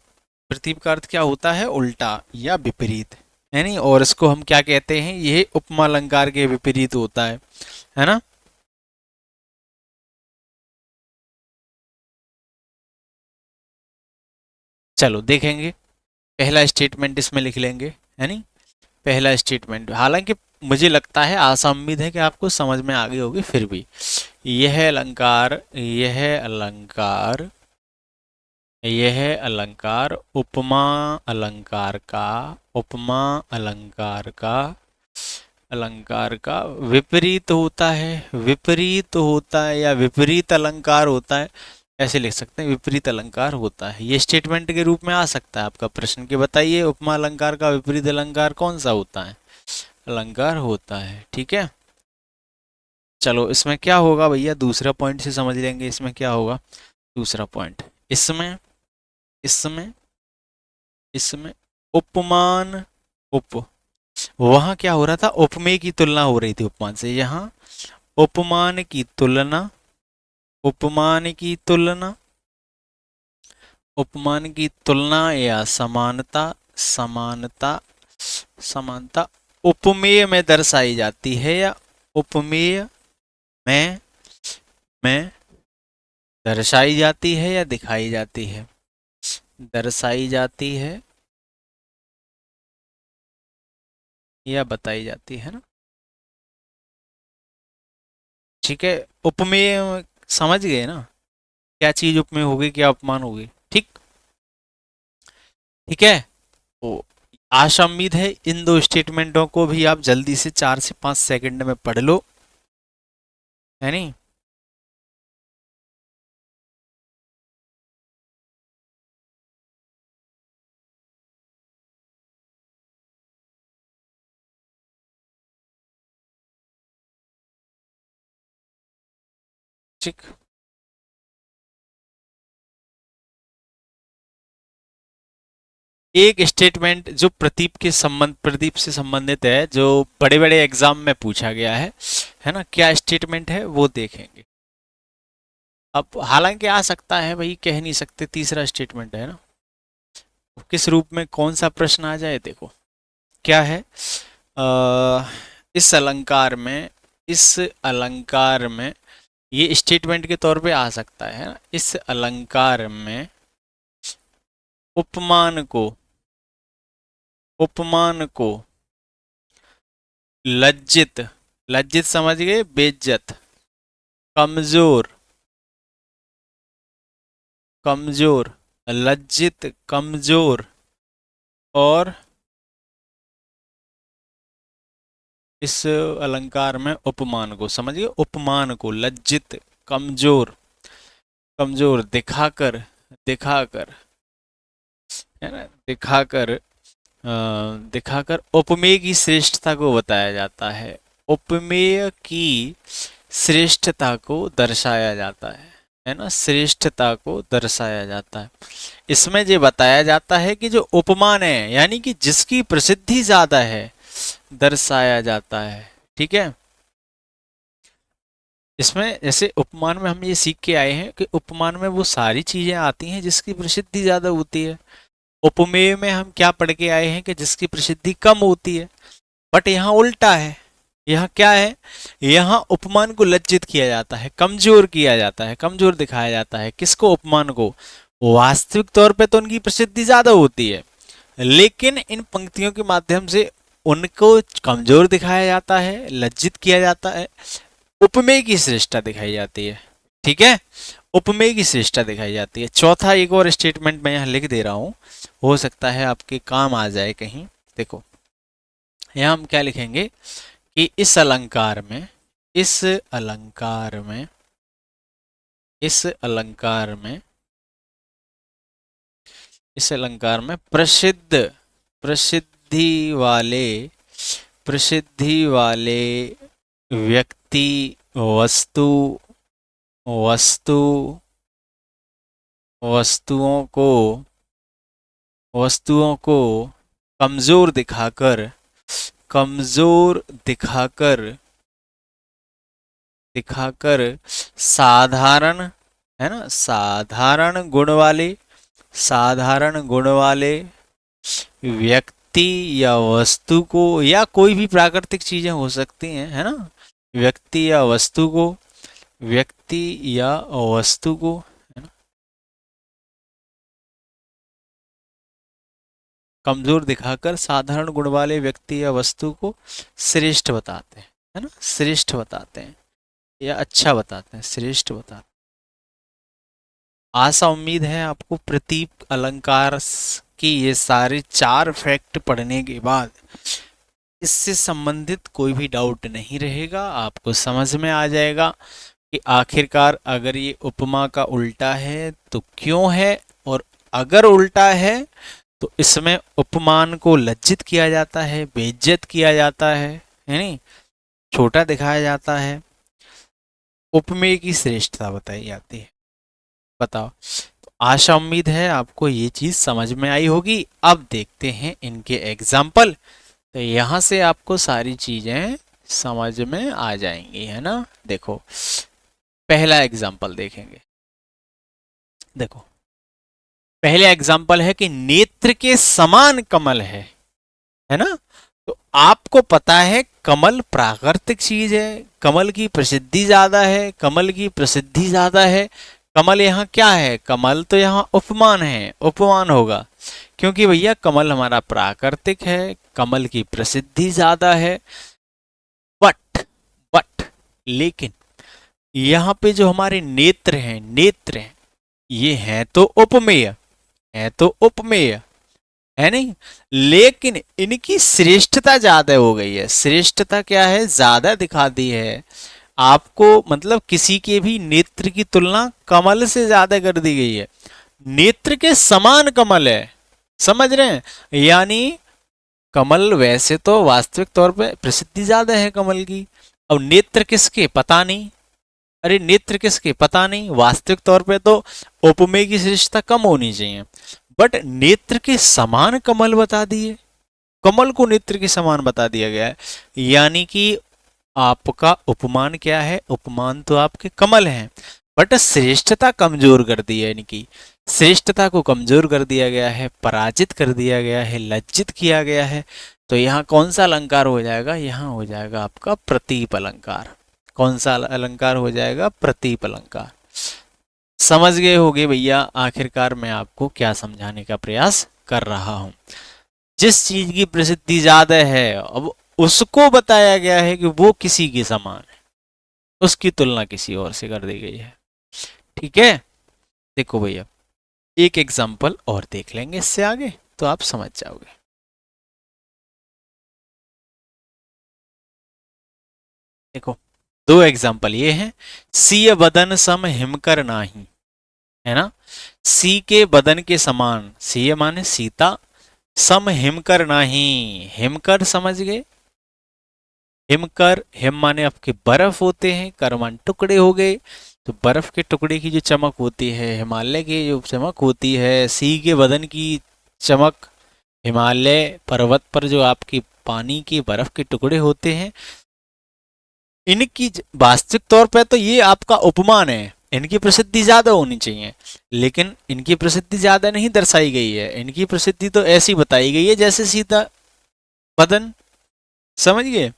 Speaker 1: प्रतीप का अर्थ क्या होता है, उल्टा या विपरीत, है नहीं। और इसको हम क्या कहते हैं, ये उपमा अलंकार के विपरीत होता है ना। चलो देखेंगे, पहला स्टेटमेंट इसमें लिख लेंगे, है नहीं। पहला स्टेटमेंट, हालांकि मुझे लगता है, आशा उम्मीद है कि आपको समझ में आ गई होगी, फिर भी यह अलंकार उपमा अलंकार का विपरीत होता है, विपरीत होता है या विपरीत अलंकार होता है, ऐसे लिख सकते हैं, विपरीत अलंकार होता है। ये स्टेटमेंट के रूप में आ सकता है आपका प्रश्न कि बताइए उपमा अलंकार का विपरीत अलंकार कौन सा होता है, अलंकार होता है, ठीक है। चलो इसमें क्या होगा भैया, दूसरा पॉइंट से समझ लेंगे इसमें क्या होगा। दूसरा पॉइंट, इसमें इसमें इसमें उपमान, उप वहां क्या हो रहा था, उपमेय की तुलना हो रही थी उपमान से, यहाँ उपमान की तुलना, उपमान की तुलना, उपमान की तुलना या समानता, समानता समानता उपमेय में दर्शाई जाती है, या उपमेय में दर्शाई जाती है या दिखाई जाती है, दर्शाई जाती है या बताई जाती है ना, ठीक है। उपमेय समझ गए ना, क्या चीज उपमेय होगी, क्या उपमान होगी, ठीक, ठीक है। तो आशा उम्मीद है इन दो स्टेटमेंटों को भी आप जल्दी से 4 से 5 सेकंड में पढ़ लो, है नहीं। ठीक। एक स्टेटमेंट जो प्रदीप से संबंधित है, जो बड़े बड़े एग्जाम में पूछा गया है ना, क्या स्टेटमेंट है वो देखेंगे। अब हालांकि आ सकता है, भाई कह नहीं सकते, तीसरा स्टेटमेंट है ना, किस रूप में कौन सा प्रश्न आ जाए। देखो क्या है, इस अलंकार में, इस अलंकार में, ये स्टेटमेंट के तौर पे आ सकता है ना, इस अलंकार में उपमान को, उपमान को लज्जित, लज्जित समझ गए, बेइज्जत, कमजोर, कमजोर, लज्जित, कमजोर, और इस अलंकार में उपमान को, समझिए, उपमान को लज्जित, कमजोर, कमजोर दिखाकर, दिखाकर, है ना, दिखाकर, दिखाकर उपमेय की श्रेष्ठता को बताया जाता है, उपमेय की श्रेष्ठता को दर्शाया जाता है ना, श्रेष्ठता को दर्शाया जाता है। इसमें ये बताया जाता है कि जो उपमान है, यानी कि जिसकी प्रसिद्धि ज्यादा है, दर्शाया जाता है। ठीक है, इसमें जैसे उपमान में हम ये सीख के आए हैं कि उपमान में वो सारी चीजें आती हैं जिसकी प्रसिद्धि ज्यादा होती है। उपमेय में हम क्या पढ़ के आए हैं कि जिसकी प्रसिद्धि कम होती है। बट यहाँ उल्टा है, यहाँ क्या है, यहाँ उपमान को लज्जित किया जाता है, कमजोर किया जाता है, कमजोर दिखाया जाता है। किसको, उपमान को। वास्तविक तौर पे तो उनकी प्रसिद्धि ज्यादा होती है, लेकिन इन पंक्तियों के माध्यम से उनको कमजोर दिखाया जाता है, लज्जित किया जाता है, उपमेय की श्रेष्ठता दिखाई जाती है। ठीक है, उपमेय की श्रेष्ठता दिखाई जाती है। चौथा एक और स्टेटमेंट मैं यहाँ लिख दे रहा हूं, हो सकता है आपके काम आ जाए कहीं। देखो यहाँ हम क्या लिखेंगे कि इस अलंकार में, इस अलंकार में, इस अलंकार में, इस अलंकार में प्रसिद्ध, प्रसिद्धि वाले, प्रसिद्धि वाले व्यक्ति, वस्तु, वस्तु, वस्तुओं को, वस्तुओं को कमजोर दिखाकर, कमजोर दिखाकर, दिखाकर साधारण, है ना, साधारण गुण वाले, साधारण गुण वाले व्यक्ति या वस्तु को, या कोई भी प्राकृतिक चीजें हो सकती हैं, है ना, व्यक्ति या वस्तु को, व्यक्ति या वस्तु को, है ना, कमजोर दिखाकर साधारण गुण वाले व्यक्ति या वस्तु को श्रेष्ठ बताते हैं, है ना, श्रेष्ठ बताते हैं या अच्छा बताते हैं, श्रेष्ठ बताते हैं। आशा उम्मीद है आपको प्रतीक अलंकार की ये सारे 4 फैक्ट पढ़ने के बाद इससे संबंधित कोई भी डाउट नहीं रहेगा, आपको समझ में आ जाएगा कि आखिरकार अगर ये उपमा का उल्टा है तो क्यों है, और अगर उल्टा है तो इसमें उपमान को लज्जित किया जाता है, बेइज्जत किया जाता है नहीं, छोटा दिखाया जाता है, उपमेय की श्रेष्ठता बताई जाती है। बताओ, तो आशा उम्मीद है आपको ये चीज समझ में आई होगी। अब देखते हैं इनके एग्जाम्पल, तो यहां से आपको सारी चीजें समझ में आ जाएंगी, है ना। देखो पहला एग्जाम्पल देखेंगे। देखो पहले एग्जाम्पल है कि नेत्र के समान कमल है ना। तो आपको पता है कमल प्राकृतिक चीज है, कमल की प्रसिद्धि ज्यादा है, कमल की प्रसिद्धि ज्यादा है। कमल यहाँ क्या है, कमल तो यहाँ उपमान है, उपमान होगा, क्योंकि भैया कमल हमारा प्राकृतिक है, कमल की प्रसिद्धि ज्यादा है। बट बट लेकिन यहाँ पे जो हमारे नेत्र हैं, नेत्र हैं, ये हैं तो उपमेय, है तो उपमेय, है नहीं, लेकिन इनकी श्रेष्ठता ज्यादा हो गई है। श्रेष्ठता क्या है, ज्यादा दिखा दी है आपको, मतलब किसी के भी नेत्र की तुलना कमल से ज्यादा कर दी गई है। नेत्र के समान कमल है, समझ रहे हैं, यानी कमल वैसे तो वास्तविक तौर पे प्रसिद्धि ज्यादा है कमल की, अब नेत्र किसके पता नहीं, अरे नेत्र किसके, पता नहीं, वास्तविक तौर पे तो उपमेय की श्रेष्ठता कम होनी चाहिए, बट नेत्र के समान कमल बता दिए, कमल को नेत्र के समान बता दिया गया है, यानी कि आपका उपमान क्या है, उपमान तो आपके कमल हैं, बट श्रेष्ठता कमजोर कर दी है, यानी कि श्रेष्ठता को कमजोर कर दिया गया है, पराजित कर दिया गया है, लज्जित किया गया है। तो यहाँ कौन सा अलंकार हो जाएगा, यहाँ हो जाएगा आपका प्रतीप अलंकार। कौन सा अलंकार हो जाएगा, प्रतीप अलंकार। समझ गए होगे भैया आखिरकार मैं आपको क्या समझाने का प्रयास कर रहा हूं। जिस चीज की प्रसिद्धि ज्यादा है, अब उसको बताया गया है कि वो किसी के समान है, उसकी तुलना किसी और से कर दी गई है। ठीक है, देखो भैया एक एग्जाम्पल और देख लेंगे इससे आगे तो आप समझ जाओगे। देखो दो एग्जाम्पल ये हैं, सीय बदन सम हिमकर नाही, है ना, सी के बदन के समान, सीय माने सीता, सम हिमकर नाही, हिमकर समझ गए, हिमकर, हिम माने आपके बर्फ होते हैं, कर मान टुकड़े हो गए, तो बर्फ के टुकड़े की जो चमक होती है, हिमालय की जो चमक होती है, सी के बदन की चमक, हिमालय पर्वत पर जो आपकी पानी के बर्फ के टुकड़े होते हैं, इनकी वास्तविक तौर पर तो ये आपका उपमान है, इनकी प्रसिद्धि ज्यादा होनी चाहिए, लेकिन इनकी प्रसिद्धि ज्यादा नहीं दर्शाई गई है, इनकी प्रसिद्धि तो ऐसी बताई गई है जैसे सीता बदन, समझ गए।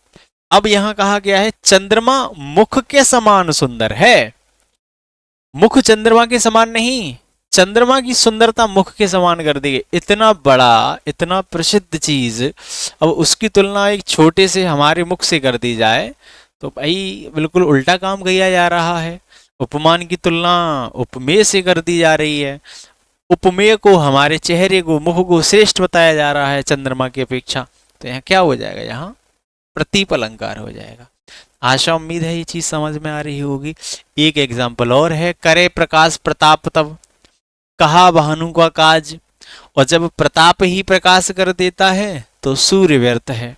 Speaker 1: अब यहां कहा गया है चंद्रमा मुख के समान सुंदर है, मुख चंद्रमा के समान नहीं, चंद्रमा की सुंदरता मुख के समान कर दी गई। इतना बड़ा इतना प्रसिद्ध चीज, अब उसकी तुलना एक छोटे से हमारे मुख से कर दी जाए तो भाई बिल्कुल उल्टा काम किया जा रहा है। उपमान की तुलना उपमेय से कर दी जा रही है, उपमेय को, हमारे चेहरे को, मुख को श्रेष्ठ बताया जा रहा है चंद्रमा की अपेक्षा। तो यहाँ क्या हो जाएगा, यहाँ प्रतीप अलंकार हो जाएगा। आशा उम्मीद है ये चीज समझ में आ रही होगी। एक एग्जाम्पल और है, करे प्रकाश प्रताप तब कहा भानु का काज, और जब प्रताप ही प्रकाश कर देता है तो सूर्य व्यर्थ है।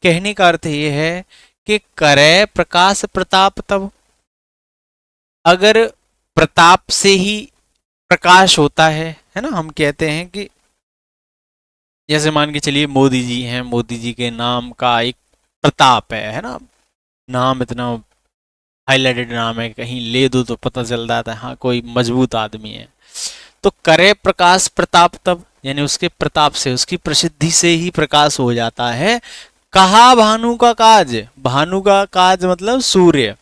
Speaker 1: कहने का अर्थ ये है कि करे प्रकाश प्रताप तब, अगर प्रताप से ही प्रकाश होता है ना, हम कहते हैं कि जैसे मान के चलिए मोदी जी हैं, मोदी जी के नाम का एक प्रताप है ना, नाम इतना हाईलाइटेड नाम है, कहीं ले दो तो पता चल जाता है हाँ कोई मजबूत आदमी है। तो करे प्रकाश प्रताप तब, यानी उसके प्रताप से, उसकी प्रसिद्धि से ही प्रकाश हो जाता है। कहा भानु का काज, भानु का काज मतलब सूर्य,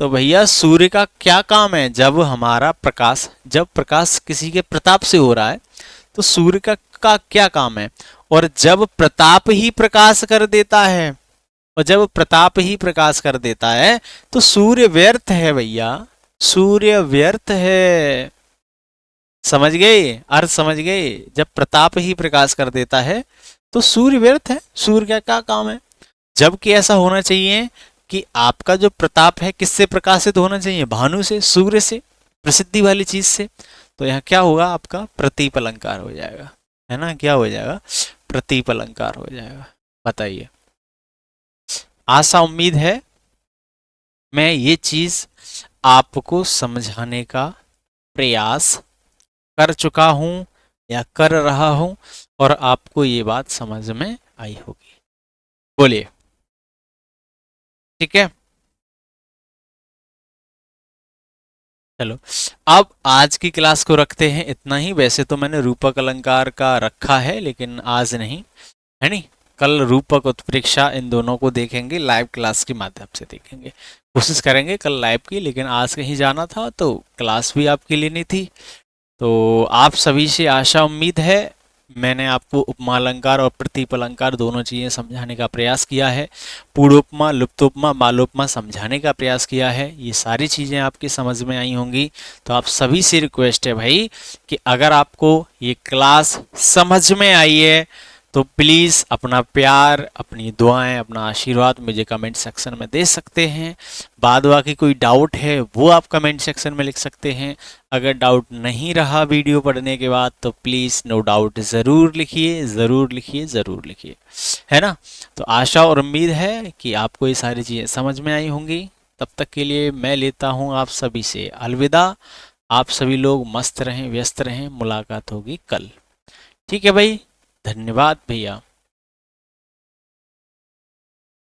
Speaker 1: तो भैया सूर्य का क्या काम है, जब हमारा प्रकाश, जब प्रकाश किसी के प्रताप से हो रहा है तो सूर्य का क्या काम है, और जब प्रताप ही प्रकाश कर देता है, और जब प्रताप ही प्रकाश कर देता है तो सूर्य व्यर्थ है भैया, सूर्य व्यर्थ है। समझ गए, अर्थ समझ गए, जब प्रताप ही प्रकाश कर देता है तो सूर्य व्यर्थ है, सूर्य का क्या काम है। जबकि ऐसा होना चाहिए कि आपका जो प्रताप है किससे प्रकाशित होना चाहिए, भानु से, सूर्य से, प्रसिद्धि वाली चीज से। तो यहाँ क्या होगा, आपका प्रतीप अलंकार हो जाएगा, है ना, क्या हो जाएगा, प्रतीप अलंकार हो जाएगा। बताइए, आशा उम्मीद है मैं ये चीज आपको समझाने का प्रयास कर चुका हूं या कर रहा हूं, और आपको ये बात समझ में आई होगी। बोलिए, ठीक है। चलो अब आज की क्लास को रखते हैं इतना ही। वैसे तो मैंने रूपक अलंकार का रखा है लेकिन आज नहीं, है नहीं, कल रूपक उत्प्रेक्षा इन दोनों को देखेंगे, लाइव क्लास के माध्यम से देखेंगे, कोशिश करेंगे कल लाइव की, लेकिन आज कहीं जाना था तो क्लास भी आपकी लेनी थी। तो आप सभी से आशा उम्मीद है मैंने आपको उपमा अलंकार और प्रतीप अलंकार दोनों चीज़ें समझाने का प्रयास किया है, पूर्वोपमा, लुप्तोपमा, मालोपमा समझाने का प्रयास किया है। ये सारी चीज़ें आपकी समझ में आई होंगी। तो आप सभी से रिक्वेस्ट है भाई कि अगर आपको ये क्लास समझ में आई है तो प्लीज़ अपना प्यार, अपनी दुआएं, अपना आशीर्वाद मुझे कमेंट सेक्शन में दे सकते हैं। बाद बाकी कोई डाउट है वो आप कमेंट सेक्शन में लिख सकते हैं। अगर डाउट नहीं रहा वीडियो पढ़ने के बाद तो प्लीज़ नो डाउट ज़रूर लिखिए, ज़रूर लिखिए, ज़रूर लिखिए, है ना। तो आशा और उम्मीद है कि आपको ये सारी चीज़ें समझ में आई होंगी। तब तक के लिए मैं लेता हूँ आप सभी से अलविदा। आप सभी लोग मस्त रहें, व्यस्त रहें, मुलाकात होगी कल। ठीक है भाई, धन्यवाद भैया।